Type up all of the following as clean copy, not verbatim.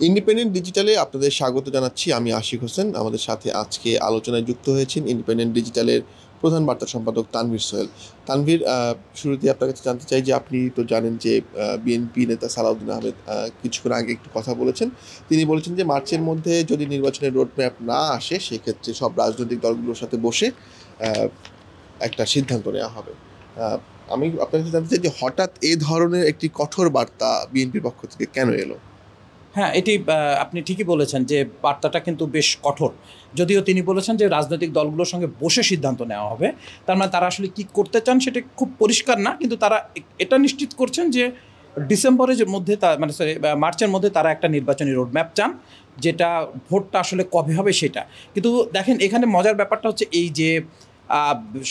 Independent ডিজিটালে আপনাদের স্বাগত জানাচ্ছি। আমি আশিক হোসেন। আমাদের সাথে আজকে আলোচনায় যুক্ত হয়েছেন ইন্ডিপেন্ডেন্ট ডিজিটালের প্রধান বার্তা সম্পাদক তানভীর সোহেল। তানভীর, শুরুতেই আপনার কাছে জানতে চাই যে আপনি তো জানেন যে বিএনপি নেতা সালাউদ্দিন আহমেদ কিছুক্ষণ আগে একটু কথা বলেছেন। তিনি বলেছেন যে মার্চের মধ্যে যদি নির্বাচনের রোডম্যাপ না আসে সেক্ষেত্রে সব রাজনৈতিক দলগুলোর সাথে বসে একটা সিদ্ধান্ত নেওয়া হবে। আমি আপনার কাছে জানতে চাই যে হঠাৎ এই ধরনের একটি কঠোর বার্তা বিএনপির পক্ষ থেকে কেন এলো? হ্যাঁ, এটি আপনি ঠিকই বলেছেন যে বার্তাটা কিন্তু বেশ কঠোর। যদিও তিনি বলেছেন যে রাজনৈতিক দলগুলোর সঙ্গে বসে সিদ্ধান্ত নেওয়া হবে। তার মানে তারা আসলে কী করতে চান সেটা খুব পরিষ্কার না। কিন্তু তারা এটা নিশ্চিত করছেন যে ডিসেম্বরের মধ্যে মানে সরি মার্চের মধ্যে তারা একটা নির্বাচনী রোডম্যাপ চান, যেটা ভোটটা আসলে কবে হবে সেটা। কিন্তু দেখেন, এখানে মজার ব্যাপারটা হচ্ছে এই যে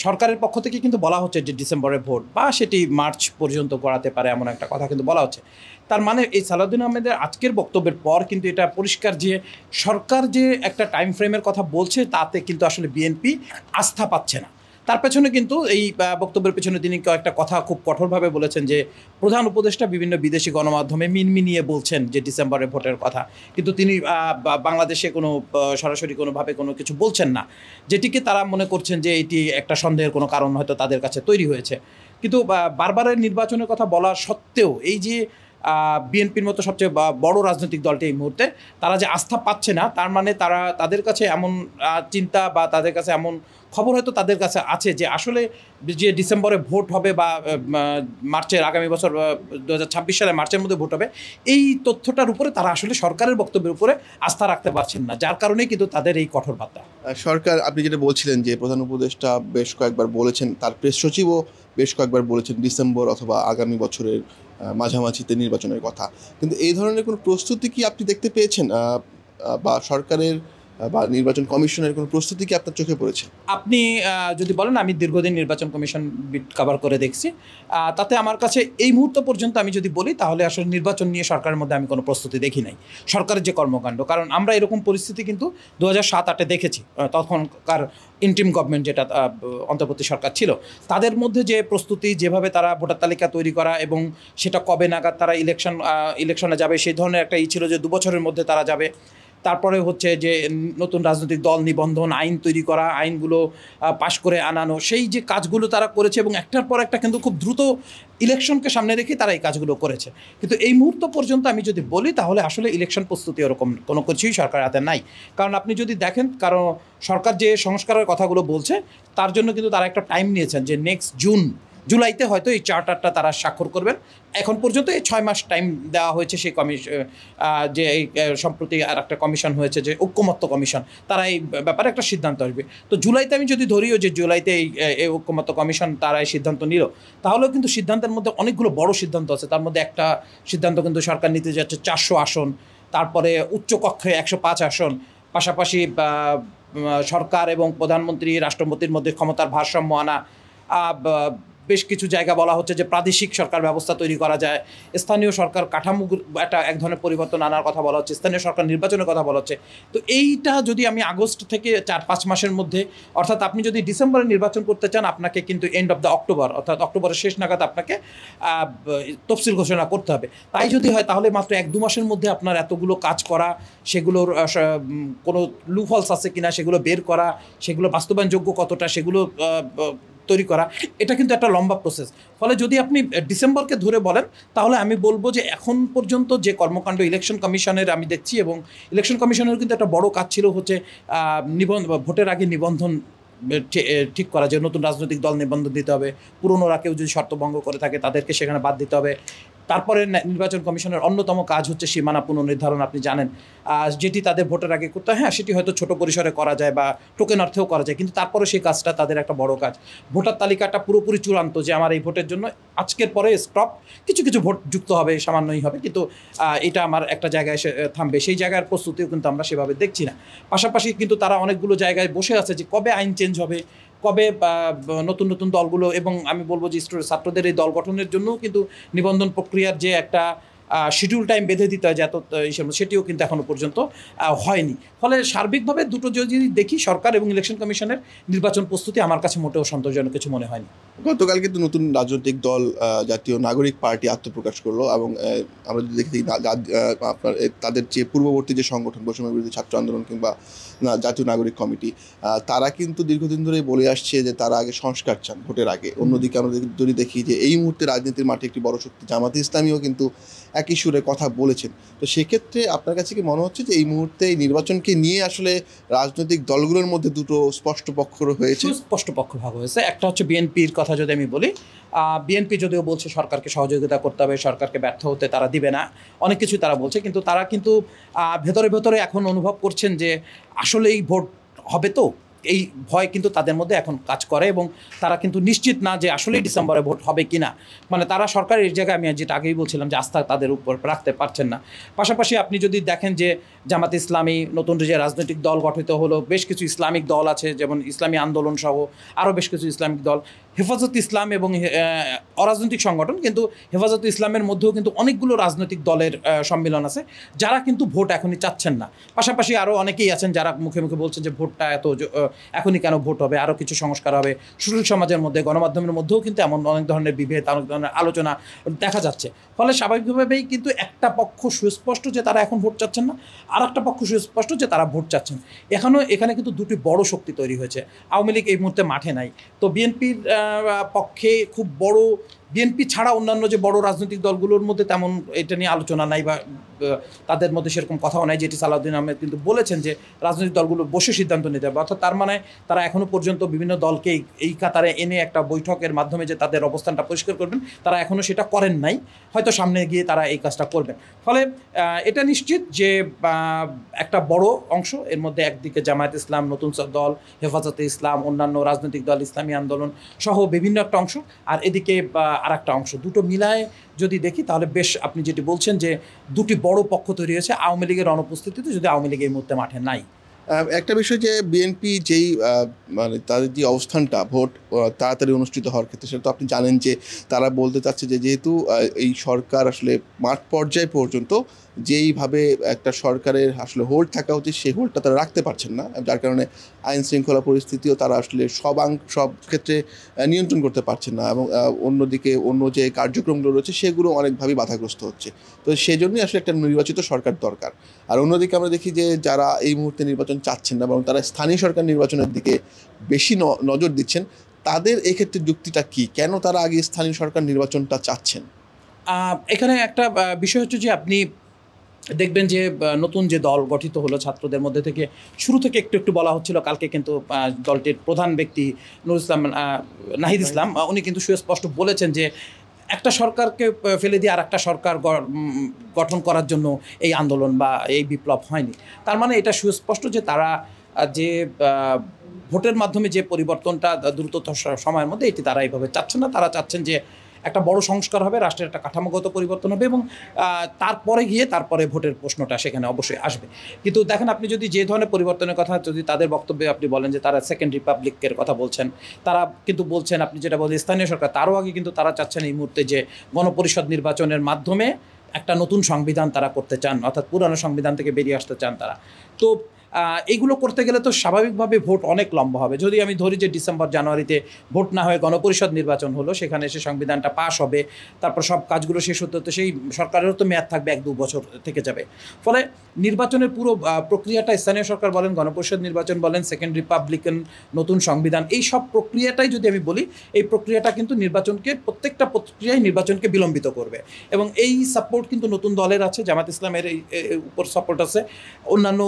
সরকারের পক্ষ থেকে কিন্তু বলা হচ্ছে যে ডিসেম্বরে ভোট বা সেটি মার্চ পর্যন্ত গড়াতে পারে, এমন একটা কথা কিন্তু বলা হচ্ছে। তার মানে এই সালাউদ্দিন আহমেদের আজকের বক্তব্যের পর কিন্তু এটা পরিষ্কার যে সরকার যে একটা টাইম ফ্রেমের কথা বলছে তাতে কিন্তু আসলে বিএনপি আস্থা পাচ্ছে না। তার পেছনে কিন্তু এই বক্তব্যের পেছনে তিনি কয়েকটা কথা খুব কঠোরভাবে বলেছেন যে প্রধান উপদেষ্টা বিভিন্ন বিদেশি গণমাধ্যমে মিনমিনিয়ে বলছেন যে ডিসেম্বরে ভোটের কথা, কিন্তু তিনি বাংলাদেশে কোনো সরাসরি কোনোভাবে কোনো কিছু বলছেন না, যেটিকে তারা মনে করছেন যে এটি একটা সন্দেহের কোনো কারণ হয়তো তাদের কাছে তৈরি হয়েছে। কিন্তু বারবারের নির্বাচনের কথা বলা সত্ত্বেও এই যে বিএনপির মতো সবচেয়ে বড় রাজনৈতিক দলটি এই মুহূর্তে তারা যে আস্থা পাচ্ছে না, তার মানে তাদের কাছে এমন চিন্তা বা তাদের কাছে এমন খবর হয়তো তাদের কাছে আছে যে আসলে যে ডিসেম্বরে ভোট হবে বা মার্চের আগামী বছর 2026 সালে মার্চের মধ্যে ভোট হবে, এই তথ্যটার উপরে তারা আসলে সরকারের বক্তব্যের উপরে আস্থা রাখতে পারছেন না, যার কারণেই কিন্তু তাদের এই কঠোর বার্তা। সরকার, আপনি যেটা বলছিলেন যে প্রধান উপদেষ্টা বেশ কয়েকবার বলেছেন, তার প্রেস সচিবও বেশ কয়েকবার বলেছেন ডিসেম্বর অথবা আগামী বছরের মাঝামাঝিতে নির্বাচনের কথা, কিন্তু এই ধরনের কোনো প্রস্তুতি কি আপনি দেখতে পেয়েছেন বা সরকারের বা নির্বাচন কমিশনের কোনো প্রস্তুতি কি আপনার চোখে পড়েছে? আপনি যদি বলেন, আমি দীর্ঘদিন নির্বাচন কমিশন কভার করে দেখছি, তাতে আমার কাছে এই মুহূর্ত পর্যন্ত আমি যদি বলি তাহলে আসলে নির্বাচন নিয়ে সরকারের মধ্যে আমি কোনো প্রস্তুতি দেখি নাই, সরকারের যে কর্মকাণ্ড। কারণ আমরা এরকম পরিস্থিতি কিন্তু 2007-08 দেখেছি। তখনকার ইন্টিম গভর্নমেন্ট, যেটা অন্তর্বর্তী সরকার ছিল, তাদের মধ্যে যে প্রস্তুতি, যেভাবে তারা ভোটার তালিকা তৈরি করা এবং সেটা কবে নাগাদ তারা ইলেকশনে যাবে সেই ধরনের একটা ছিল যে 2 বছরের মধ্যে তারা যাবে। তারপরে হচ্ছে যে নতুন রাজনৈতিক দল নিবন্ধন আইন তৈরি করা, আইনগুলো পাশ করে আনানো, সেই যে কাজগুলো তারা করেছে এবং একটার পর একটা কিন্তু খুব দ্রুত ইলেকশনকে সামনে রেখে তারা এই কাজগুলো করেছে। কিন্তু এই মুহূর্ত পর্যন্ত আমি যদি বলি তাহলে আসলে ইলেকশন প্রস্তুতি ওরকম কোনো কিছুই সরকারের হাতে নাই। কারণ আপনি যদি দেখেন, কারণ সরকার যে সংস্কারের কথাগুলো বলছে তার জন্য কিন্তু তারা একটা টাইম নিয়েছেন যে নেক্সট জুলাইতে হয়তো এই চার্টারটা তারা স্বাক্ষর করবেন। এখন পর্যন্ত এই 6 মাস টাইম দেওয়া হয়েছে সেই যে এই সম্প্রতি আর একটা কমিশন হয়েছে যে ঐক্যমত্য কমিশন, তারা এই ব্যাপারে একটা সিদ্ধান্ত আসবে। তো জুলাইতে আমি যদি ধরিও যে জুলাইতে এই ঐক্যমত্য কমিশন তারা এই সিদ্ধান্ত নিল, তাহলেও কিন্তু সিদ্ধান্তের মধ্যে অনেকগুলো বড় সিদ্ধান্ত আছে। তার মধ্যে একটা সিদ্ধান্ত কিন্তু সরকার নিতে যাচ্ছে 400 আসন, তারপরে উচ্চকক্ষে 105 আসন, পাশাপাশি সরকার এবং প্রধানমন্ত্রী রাষ্ট্রপতির মধ্যে ক্ষমতার ভারসাম্য আনা, বেশ কিছু জায়গা বলা হচ্ছে যে প্রাদেশিক সরকার ব্যবস্থা তৈরি করা যায়, স্থানীয় সরকার কাঠামো একটা এক ধরনের পরিবর্তন আনার কথা বলা হচ্ছে, স্থানীয় সরকার নির্বাচনের কথা বলা হচ্ছে। তো এইটা যদি আমি আগস্ট থেকে 4-5 মাসের মধ্যে, অর্থাৎ আপনি যদি ডিসেম্বরে নির্বাচন করতে চান আপনাকে কিন্তু এন্ড অফ দ্য অক্টোবর, অর্থাৎ অক্টোবরের শেষ নাগাদ আপনাকে তফসিল ঘোষণা করতে হবে। তাই যদি হয় তাহলে মাত্র 1-2 মাসের মধ্যে আপনার এতগুলো কাজ করা, সেগুলোর কোনো লুফলস আছে কিনা সেগুলো বের করা, সেগুলো বাস্তবায়নযোগ্য কতটা সেগুলো তৈরি করা, এটা কিন্তু একটা লম্বা প্রসেস। ফলে যদি আপনি ডিসেম্বরকে ধরে বলেন তাহলে আমি বলবো যে এখন পর্যন্ত যে কর্মকাণ্ড ইলেকশন কমিশনের আমি দেখছি, এবং ইলেকশন কমিশনের কিন্তু একটা বড় কাজ ছিল হচ্ছে ভোটের আগে নিবন্ধন ঠিক করা, যে নতুন রাজনৈতিক দল নিবন্ধন দিতে হবে, পুরনোরা কেউ যদি শর্ত ভঙ্গ করে থাকে তাদেরকে সেখানে বাদ দিতে হবে। তারপরে নির্বাচন কমিশনের অন্যতম কাজ হচ্ছে সীমানা পুনর্নির্ধারণ, আপনি জানেন, যেটি তাদের ভোটের আগে করতে হয়। হ্যাঁ, সেটি হয়তো ছোট পরিসরে করা যায় বা টোকেন অর্থেও করা যায়, কিন্তু তারপরে সেই কাজটা তাদের একটা বড় কাজ। ভোটার তালিকাটা পুরোপুরি চূড়ান্ত, যে আমার এই ভোটের জন্য আজকের পরে স্টপ, কিছু কিছু ভোট যুক্ত হবে, সামান্যই হবে, কিন্তু এটা আমার একটা জায়গায় এসে থামবে, সেই জায়গার প্রস্তুতিও কিন্তু আমরা সেভাবে দেখছি না। পাশাপাশি কিন্তু তারা অনেকগুলো জায়গায় বসে আছে যে কবে আইন চেঞ্জ হবে, কবে নতুন নতুন দলগুলো, এবং আমি বলবো যে ছাত্রদের এই দল গঠনের জন্য কিন্তু নিবন্ধন প্রক্রিয়ার যে একটা শিডিউল টাইম বেঁধে দিতে হয় যে এত সেটিও কিন্তু এখনও পর্যন্ত হয়নি। ফলে সার্বিকভাবে দুটো যদি দেখি, সরকার এবং ইলেকশন কমিশনের নির্বাচন প্রস্তুতি আমার কাছে মোটেও সন্তোষজনক কিছু মনে হয়নি। গতকাল কিন্তু নতুন রাজনৈতিক দল জাতীয় নাগরিক পার্টি আত্মপ্রকাশ করলো, এবং আমরা যদি দেখি আপনার তাদের যে পূর্ববর্তী যে সংগঠন বৈষম্য বিরোধী ছাত্র আন্দোলন কিংবা জাতীয় নাগরিক কমিটি, তারা কিন্তু দীর্ঘদিন ধরে বলে আসছে যে তারা আগে সংস্কার চান ভোটের আগে। অন্যদিকে আমরা যদি দেখি যে এই মুহূর্তে রাজনীতির মাঠে একটি বড় শক্তি জামাতে ইসলামীও কিন্তু একই সুরে কথা বলেছেন। তো সেক্ষেত্রে আপনার কাছে কি মনে হচ্ছে যে এই মুহূর্তে এই নির্বাচনকে নিয়ে আসলে রাজনৈতিক দলগুলোর মধ্যে দুটো স্পষ্ট পক্ষ হয়েছে, স্পষ্ট পক্ষ ভাগ হয়েছে? একটা হচ্ছে বিএনপির কথা যদি আমি বলি, বিএনপি যদিও বলছে সরকারকে সহযোগিতা করতে হবে, সরকারকে ব্যর্থ হতে তারা দিবে না, অনেক কিছু তারা বলছে, কিন্তু তারা কিন্তু ভেতরে ভেতরে এখন অনুভব করছেন যে আসলে এই ভোট হবে তো, এই ভয় কিন্তু তাদের মধ্যে এখন কাজ করে, এবং তারা কিন্তু নিশ্চিত না যে আসলেই ডিসেম্বরে ভোট হবে কি না। মানে তারা সরকারের জায়গায়, আমি যেটা আগেই বলছিলাম, যে আস্থা তাদের উপর রাখতে পারছেন না। পাশাপাশি আপনি যদি দেখেন যে জামাত ইসলামী নতুন যে রাজনৈতিক দল গঠিত হলো, বেশ কিছু ইসলামিক দল আছে, যেমন ইসলামী আন্দোলন সহ আরও বেশ কিছু ইসলামিক দল, হেফাজত ইসলাম এবং অরাজনৈতিক সংগঠন, কিন্তু হেফাজত ইসলামের মধ্যেও কিন্তু অনেকগুলো রাজনৈতিক দলের সম্মিলন আছে যারা কিন্তু ভোট এখনই চাচ্ছেন না। পাশাপাশি আরও অনেকেই আছেন যারা মুখে মুখে বলছেন যে ভোটটা এখনই কেন ভোট হবে, আরও কিছু সংস্কার হবে। সুশীল সমাজের মধ্যে, গণমাধ্যমের মধ্যেও কিন্তু এমন অনেক ধরনের বিভেদ, অনেক ধরনের আলোচনা দেখা যাচ্ছে। ফলে স্বাভাবিকভাবেই কিন্তু একটা পক্ষ সুস্পষ্ট যে তারা এখন ভোট চাচ্ছেন না, আর একটা পক্ষ সুস্পষ্ট যে তারা ভোট চাচ্ছেন। এখানে কিন্তু দুটি বড় শক্তি তৈরি হয়েছে। আওয়ামী লীগ এই মুহূর্তে মাঠে নাই, তো বিএনপির পক্ষে খুব বড়, বিএনপি ছাড়া অন্যান্য যে বড় রাজনৈতিক দলগুলোর মধ্যে তেমন এটা নিয়ে আলোচনা নাই, বা তাদের মধ্যে সেরকম কথাও নাই, যেটি সালাউদ্দিন আহমেদ কিন্তু বলেছেন যে রাজনৈতিক দলগুলো বসে সিদ্ধান্ত নিতে হবে। অর্থাৎ তার মানে তারা এখনও পর্যন্ত বিভিন্ন দলকে এই কাতারে এনে একটা বৈঠকের মাধ্যমে যে তাদের অবস্থানটা পরিষ্কার করবেন, তারা এখনও সেটা করেন নাই, হয়তো সামনে গিয়ে তারা এই কাজটা করবেন। ফলে এটা নিশ্চিত যে একটা বড় অংশ, এর মধ্যে একদিকে জামায়াত ইসলাম, নতুন দল, হেফাজতে ইসলাম, অন্যান্য রাজনৈতিক দল, ইসলামী আন্দোলন সহ বিভিন্ন একটা অংশ, আর এদিকে আর একটা অংশ, দুটো মিলায় যদি দেখি তাহলে বেশ, আপনি যেটি বলছেন যে দুটি বড় পক্ষ তৈরি হয়েছে আওয়ামী লীগের অনুপস্থিতিতে, যদি আওয়ামী লীগ এই মুহূর্তে মাঠে নাই। একটা বিষয় যে বিএনপি যেই মানে তাদের যে অবস্থানটা ভোট তাড়াতাড়ি অনুষ্ঠিত হওয়ার ক্ষেত্রে, সেটা তো আপনি জানেন যে তারা বলতে চাচ্ছে যে যেহেতু এই সরকার আসলে মাঠ পর্যায় পর্যন্ত যেইভাবে একটা সরকারের আসলে হোল্ড থাকা উচিত সেই হোল্ডটা তারা রাখতে পারছেন না, যার কারণে আইন শৃঙ্খলা পরিস্থিতিও তারা আসলে সব ক্ষেত্রে নিয়ন্ত্রণ করতে পারছেন না, এবং অন্যদিকে অন্য যে কার্যক্রমগুলো রয়েছে সেগুলো অনেকভাবেই বাধাগ্রস্ত হচ্ছে। তো সেই জন্যই আসলে একটা নির্বাচিত সরকার দরকার। আর অন্যদিকে আমরা দেখি যে যারা এই মুহূর্তে নির্বাচন চাচ্ছেন না, বরং তারা স্থানীয় সরকার নির্বাচনের দিকে বেশি নজর দিচ্ছেন, তাদের এক্ষেত্রে যুক্তিটা কি, কেন তারা আগে স্থানীয় সরকার নির্বাচনটা চাচ্ছেন? এখানে একটা বিষয় হচ্ছে যে আপনি দেখবেন যে নতুন যে দল গঠিত হলো ছাত্রদের মধ্যে থেকে, শুরু থেকে একটু একটু বলা হচ্ছিল, কালকে কিন্তু দলটির প্রধান ব্যক্তি নাহিদ ইসলাম উনি কিন্তু সুস্পষ্ট বলেছেন যে একটা সরকারকে ফেলে দিয়ে আর একটা সরকার গঠন করার জন্য এই আন্দোলন বা এই বিপ্লব হয়নি। তার মানে এটা সুস্পষ্ট যে তারা যে ভোটের মাধ্যমে যে পরিবর্তনটা দ্রুততর সময়ের মধ্যে, এটি তারা এইভাবে চাচ্ছেন না। তারা চাচ্ছেন যে একটা বড় সংস্কার হবে, রাষ্ট্রের একটা কাঠামোগত পরিবর্তন হবে, এবং তারপরে ভোটের প্রশ্নটা সেখানে অবশ্যই আসবে। কিন্তু দেখেন, আপনি যদি যে ধরনের পরিবর্তনের কথা, যদি তাদের বক্তব্যে আপনি বলেন যে তারা সেকেন্ড রিপাবলিকের কথা বলছেন, তারা কিন্তু বলছেন, আপনি যেটা বলেন স্থানীয় সরকার, তারও আগে কিন্তু তারা চাচ্ছেন এই মুহূর্তে যে গণপরিষদ নির্বাচনের মাধ্যমে একটা নতুন সংবিধান তারা করতে চান, অর্থাৎ পুরানো সংবিধান থেকে বেরিয়ে আসতে চান তারা। তো এইগুলো করতে গেলে তো স্বাভাবিকভাবে ভোট অনেক লম্বা হবে। যদি আমি ধরি যে ডিসেম্বর জানুয়ারিতে ভোট না হয়ে গণপরিষদ নির্বাচন হলো, সেখানে এসে সংবিধানটা পাশ হবে, তারপর সব কাজগুলো শেষ হতে হতে সেই সরকারেরও তো মেয়াদ থাকবে 1-2 বছর থেকে যাবে। ফলে নির্বাচনের পুরো প্রক্রিয়াটা, স্থানীয় সরকার বলেন, গণপরিষদ নির্বাচন বলেন, সেকেন্ড রিপাবলিকান নতুন সংবিধান, এই সব প্রক্রিয়াটাই যদি আমি বলি, এই প্রক্রিয়াটা কিন্তু প্রত্যেকটা প্রক্রিয়ায় নির্বাচনকে বিলম্বিত করবে। এবং এই সাপোর্ট কিন্তু নতুন দলের আছে, জামাত ইসলামের এই উপর সাপোর্ট আছে, অন্যান্য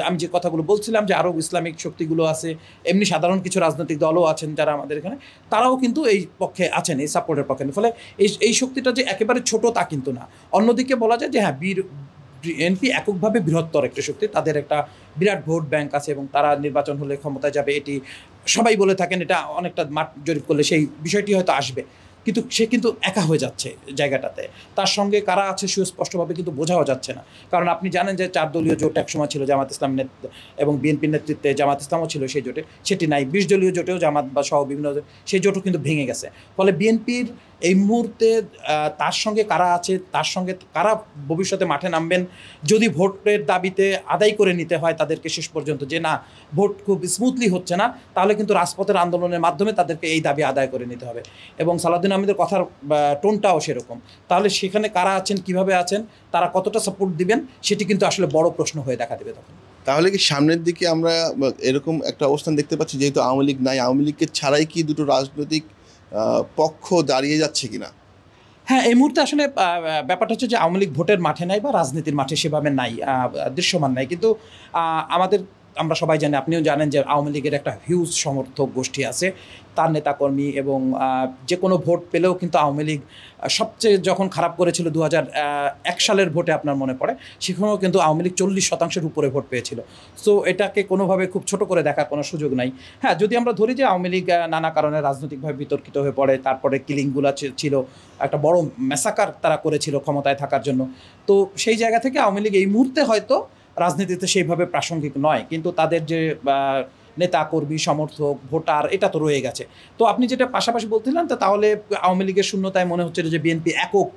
আমি যে কথাগুলো বলছিলাম যে আরও ইসলামিক শক্তিগুলো আছে, এমনি সাধারণ কিছু রাজনৈতিক দলও আছেন যারা আমাদের এখানে, তারাও কিন্তু এই পক্ষে আছেন, এই সাপোর্টের পক্ষে। ফলে এই শক্তিটা যে একেবারে ছোট তা কিন্তু না। অন্যদিকে বলা যায় যে হ্যাঁ, বিএনপি এককভাবে বৃহত্তর একটা শক্তি, তাদের একটা বিরাট ভোট ব্যাংক আছে, এবং তারা নির্বাচন হলে ক্ষমতায় যাবে, এটি সবাই বলে থাকেন। এটা অনেকটা মাঠ জরিপ করলে সেই বিষয়টি হয়তো আসবে। কিন্তু সে কিন্তু একা হয়ে যাচ্ছে জায়গাটাতে। তার সঙ্গে কারা আছে সুস্পষ্টভাবে কিন্তু বোঝাও যাচ্ছে না। কারণ আপনি জানেন যে 4 দলীয় জোট একসময় ছিল, জামাত ইসলাম এবং বিএনপির নেতৃত্বে জামাত ইসলামও ছিল সেই জোটে, সেটি নাই। 20 দলীয় জোটেও জামাত বা সহ বিভিন্ন সেই জোটও কিন্তু ভেঙে গেছে। ফলে বিএনপির এই মুহূর্তে তার সঙ্গে কারা আছে, তার সঙ্গে কারা ভবিষ্যতে মাঠে নামবেন, যদি ভোটের দাবিতে আদায় করে নিতে হয় তাদেরকে শেষ পর্যন্ত, যে না ভোট খুব স্মুথলি হচ্ছে না, তাহলে কিন্তু রাজপথের আন্দোলনের মাধ্যমে তাদেরকে এই দাবি আদায় করে নিতে হবে। এবং সালাউদ্দিন আহমেদের কথার টোনটাও সেরকম। তাহলে সেখানে কারা আছেন, কিভাবে আছেন, তারা কতটা সাপোর্ট দিবেন, সেটি কিন্তু আসলে বড় প্রশ্ন হয়ে দেখা দেবে তখন। তাহলে কি সামনের দিকে আমরা এরকম একটা অবস্থান দেখতে পাচ্ছি, যেহেতু আওয়ামী লীগ নাই, আওয়ামী লীগকে ছাড়াই কি দুটো রাজনৈতিক পক্ষ দাঁড়িয়ে যাচ্ছে কিনা? হ্যাঁ, এই মুহূর্তে আসলে ব্যাপারটা হচ্ছে যে আওয়ামী লীগ ভোটের মাঠে নাই বা রাজনীতির মাঠে সেভাবে নাই, দৃশ্যমান নাই। কিন্তু আমরা সবাই জানি, আপনিও জানেন যে আওয়ামী লীগের একটা হিউজ সমর্থক গোষ্ঠী আছে, তার নেতাকর্মী, এবং যে কোনো ভোট পেলেও কিন্তু আওয়ামী লীগ সবচেয়ে যখন খারাপ করেছিল 2001 সালের ভোটে আপনার মনে পড়ে, সেখানেও কিন্তু আওয়ামী লীগ 40% উপরে ভোট পেয়েছিল। সো এটাকে কোনোভাবে খুব ছোট করে দেখার কোনো সুযোগ নাই। হ্যাঁ, যদি আমরা ধরি যে আওয়ামী লীগ নানা কারণে রাজনৈতিকভাবে বিতর্কিত হয়ে পড়ে, তারপরে কিলিংগুলো ছিল, একটা বড় ম্যাসাকার তারা করেছিল ক্ষমতায় থাকার জন্য, তো সেই জায়গা থেকে আওয়ামী লীগ এই মুহূর্তে হয়তো রাজনীতিতে সেইভাবে প্রাসঙ্গিক নয়, কিন্তু তাদের যে নেতা কর্মী সমর্থক ভোটার এটা তো রয়ে গেছে। তো আপনি যেটা পাশাপাশি বলছিলেন, তাহলে আওয়ামী লীগের শূন্যতায় মনে হচ্ছে যে বিএনপি একক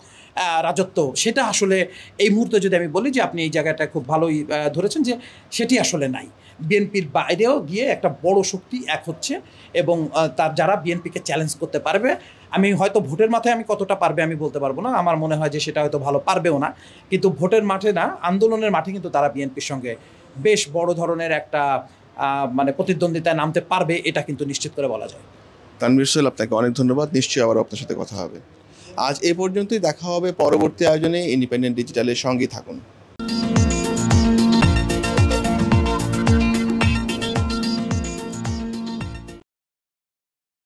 রাজত্ব, সেটা আসলে এই মুহূর্তে যদি আমি বলি যে আপনি এই জায়গাটা খুব ভালোই ধরেছেন যে সেটি আসলে নাই। বিএনপির বাইরেও গিয়ে একটা বড় শক্তি এক হচ্ছে, এবং তার যারা বিএনপিকে চ্যালেঞ্জ করতে পারবে, আমি হয়তো ভোটের মাথায় আমি কতটা পারবে আমি বলতে পারবো না, আমার মনে হয় যে সেটা হয়তো ভালো পারবেও না, কিন্তু ভোটের মাঠে না, আন্দোলনের মাঠে কিন্তু তারা বিএনপির সঙ্গে বেশ বড় ধরনের একটা মানে প্রতিদ্বন্দ্বিতায় নামতে পারবে, এটা কিন্তু নিশ্চিত করে বলা যায়। তানভীর সোহেল, আপনাকে অনেক ধন্যবাদ। নিশ্চয়ই আবার আপনার সাথে কথা হবে। আজ এ পর্যন্তই, দেখা হবে পরবর্তী আয়োজনে। ইন্ডিপেন্ডেন্ট ডিজিটালের সঙ্গেই থাকুন।